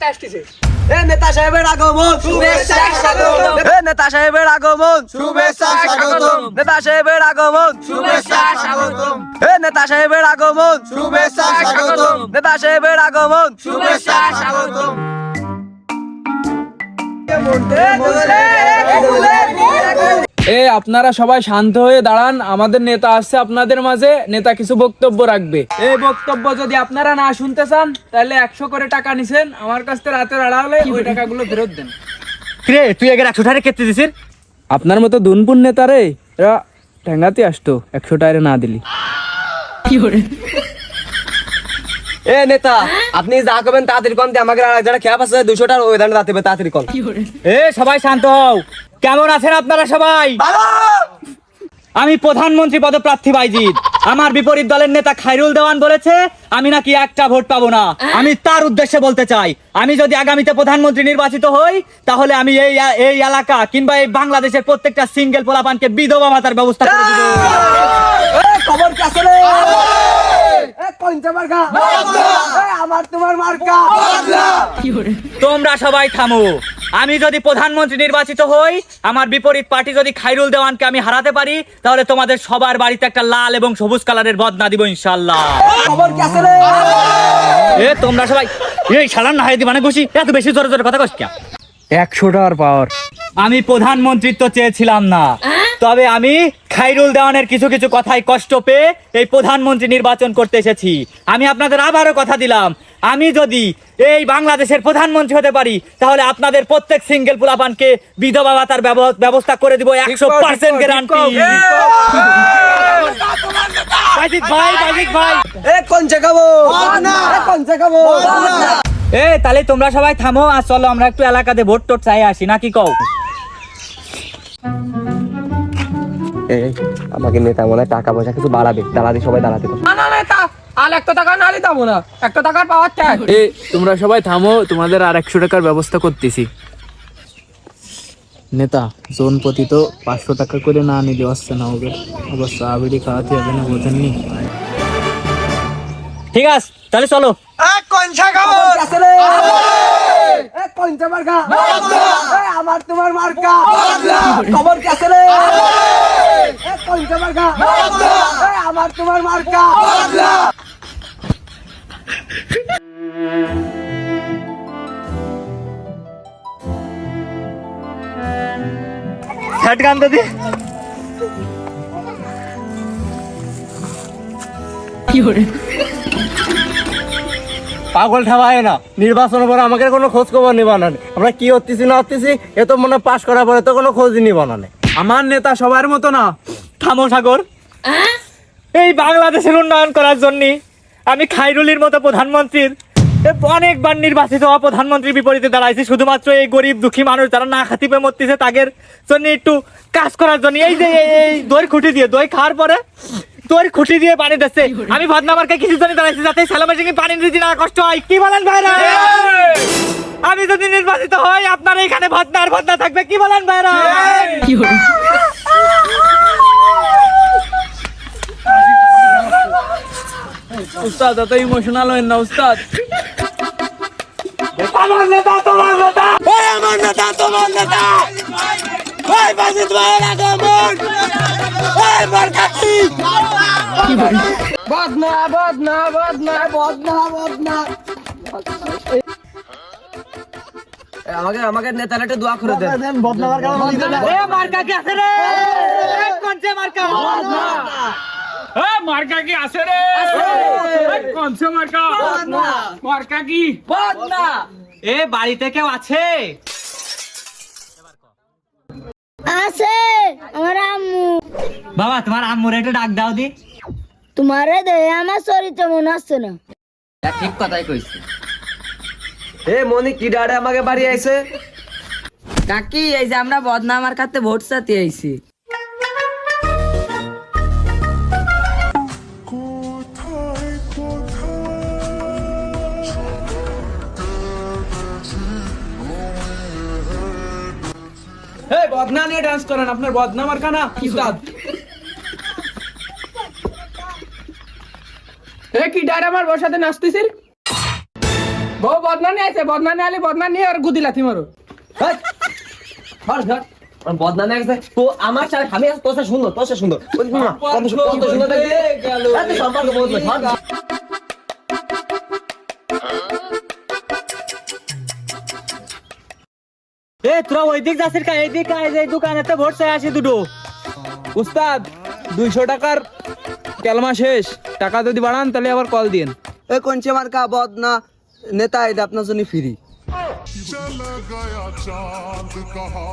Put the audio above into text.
একটা আসতেছে। নেতা সাহেবের আগমন শুভেচ্ছা স্বাগতম। নেতা সাহেবের আগমন শুভেচ্ছা স্বাগতম। নেতা সাহেবের আগমন শুভেচ্ছা স্বাগতম। নেতা সাহেবের আগমন শুভেচ্ছা স্বাগতম। নেতা সাহেবের আগমন শুভেচ্ছা স্বাগতম। আপনারা সবাই শান্ত হয়ে দাঁড়ান, আমাদের নেতা আসছে আপনাদের মাঝে। নেতা কিছু বক্তব্য রাখবে। এই বক্তব্য যদি আপনারা না শুনতে চান তাহলে 100 করে টাকা নিছেন আমার কাছ থেকে, রাতে আড়ালে ওই টাকাগুলো ফেরত দেন। রে তুই এর 100 টাকা কেটে দিছিস? আপনার মতো দুনপুন নেতা রে এরা ঠেঙ্গাতে আসতো, 100 টাকা না দিলি। নেতা আপনি যা করবেন তাড়াতাড়ি কম দিয়ে আমাকে আর যারা খেয়া পাচ্ছে 200 টাকা ওই দাঁড়াতে হবে, তাড়াতাড়ি কম। সবাই শান্ত হও। কেমন আছেন আপনারা সবাই? আমি প্রধানমন্ত্রী পদপ্রার্থী বাইজিৎ। আমার বিপরীত দলের নেতা খায়রুল দেওয়ান বলেছে আমি নাকি একটা ভোট পাবো না। আমি তার উদ্দেশ্যে বলতে চাই, আমি যদি আগামীতে প্রধানমন্ত্রী নির্বাচিত হই তাহলে আমি এই এলাকা কিংবা এই বাংলাদেশের প্রত্যেকটা সিঙ্গেল পোলাপানকে বিধবা ভাতার ব্যবস্থা করে দিব। খবর কি আছে রে? কোনটা মার্কা? আমার তোমার মার্কা। তোমরা সবাই থামো। আমি যদি প্রধানমন্ত্রী নির্বাচিত হই, আমার বিপরীত পার্টি যদি খায়রুল দেওয়ানকে আমি হারাতে পারি, তাহলে তোমাদের সবার বাড়িতে একটা লাল এবং সবুজ কালারের বদনা দিব ইনশাআল্লাহ। খবর কি আছে রে? তোমরা সবাই এই শালার না হাই দিবানে খুশি, এত বেশি জোরে জোরে কথা কস কে? 100 টাকার পাওয়ার। আমি প্রধানমন্ত্রিত্ব চেয়েছিলাম না, তবে আমি খায়রুল দেওয়ানের কিছু কিছু কথায় কষ্ট পেয়ে এই প্রধানমন্ত্রী নির্বাচন করতে এসেছি। আমি আপনাদের আবারও কথা দিলাম, আমি যদি এই বাংলাদেশের প্রধানমন্ত্রী হতে পারি তাহলে আপনাদের প্রত্যেক সিঙ্গেল পোলাপানকে বিধবা ভাতার ব্যবস্থা করে দিব 100% গ্যারান্টি। ভাই কোন জায়গাবো? কোন জায়গাবো? তাহলে তোমরা সবাই থামো আর চলো আমরা একটু এলাকাতে ভোট টোট চাই আসি, নাকি কও? আমাকে নেতা মনে হয় টাকা পয়সা কিছু বাড়াবে, দাঁড়াতে সবাই দাঁড়াতে। না নেতা, আর 100 টাকা না দিতে পাবো না। 100 টাকার পাওয়ার চাই। তোমরা সবাই থামো, তোমাদের আর 100 টাকার ব্যবস্থা করতেছি। নেতা জোন প্রতি তো 500 টাকা করে না নিলে আসছে না, ওদের অবশ্য আবিড়ি খাওয়াতে হবে না, বোঝেননি? ঠিক আছে তাহলে চলো। কোন জায়গাবো? কোনটা মার্কা? আমার তোমার মার্কা। খবর কি আছে রে? কোনটা মার্কা? আমার তোমার মার্কা। ছাট গান দাদি। পাগল ঠাবায় না, নির্বাচনের পরে আমাকে কোনো খোঁজ খবর নিবা না। আমরা কি হতেছি না হতেছি এ তো মনে পাস করার পরে তো কোনো খোঁজই নিবা না। আমার নেতা সবার মতো না। থামো সাগর। এই বাংলাদেশের উন্নয়ন করার জন্য আমি খায়রুলের মতো প্রধানমন্ত্রীর অনেকবার নির্বাচিত হওয়া প্রধানমন্ত্রীর বিপরীতে দাঁড়াইছি, শুধুমাত্র এই গরিব দুঃখী মানুষ যারা না খাতিপে মরতেছে তাদের জন্য একটু কাজ করার জন্য। এই যে এই দই খুঁটি দিয়ে, দই খাওয়ার পরে দই খুঁটি দিয়ে পানি দিচ্ছে। আমি বদনামার্কে কিছু জন্য দাঁড়াইছি যাতে সালামের সঙ্গে পানি দিতে না কষ্ট হয়। কি বলেন ভাইরা? আমি যদি নির্বাচিত হই আপনার এখানে ভদনা থাকবে। কি বলেন ভাইরা? উস্তাদ এত ইমোশনাল হয়েন না উস্তাদ। আমার নেতা তোমার নেতা। আমার নেতা তোমার নেতা। বাজিত ভাইয়ের আগমন। মার্কা কি? বদনা বদনা বদনা বদনা বদনা। আমাকে নেতার একটা দোয়া করে দেন। মার্কা কি আছে রে? কোনছে মার্কা? মার্কা কি আছে রে? কোনছে মার্কা? মার্কা কি? বদনা। বাড়িতে কেউ আছে? আছে আমার আম্মু। বাবা তোমার আম্মুর একটা ডাক দাও দি। তোমারে দেহে আমার চরিত্র মনে আসছে না। ঠিক কথাই কইছে। মনি কি ডাড়ে আমাকে বাড়ি আইছে? কাকি এই যে আমরা বদনা মার্কাতে ভোট চাইতে আইছি। বদনা নিয়ে ডান্স করেন, আপনার বদনা মার্কা না উস্তাদ? কি ডার আমার বসাতে নাচতেছিস? বউ বদনানি আছে, বদনানি আলি বদনানি আর গুদি লাথি মারো। হেই, ধর ধর আমার বদনামে গেছে তো আমার সাথে আমি আজ তোর সাথে সুন্দর তোর সাথে সুন্দর কত সুন্দর দেখতে এত সম্পর্ক বলবে ধর এ তোরা ওই দিক যাচ্ছিস কা এই দিক আয় এই দোকানেতে ভোট চাই আসি দুটো। উস্তাদ 200 টাকার কেলমা শেষ, টাকা যদি বাড়ান তাহলে আবার কল দিন। এ কোনছে মার্কা বদনা নেতা এটা আপনার জন্য ফ্রি चला गया चांद कहा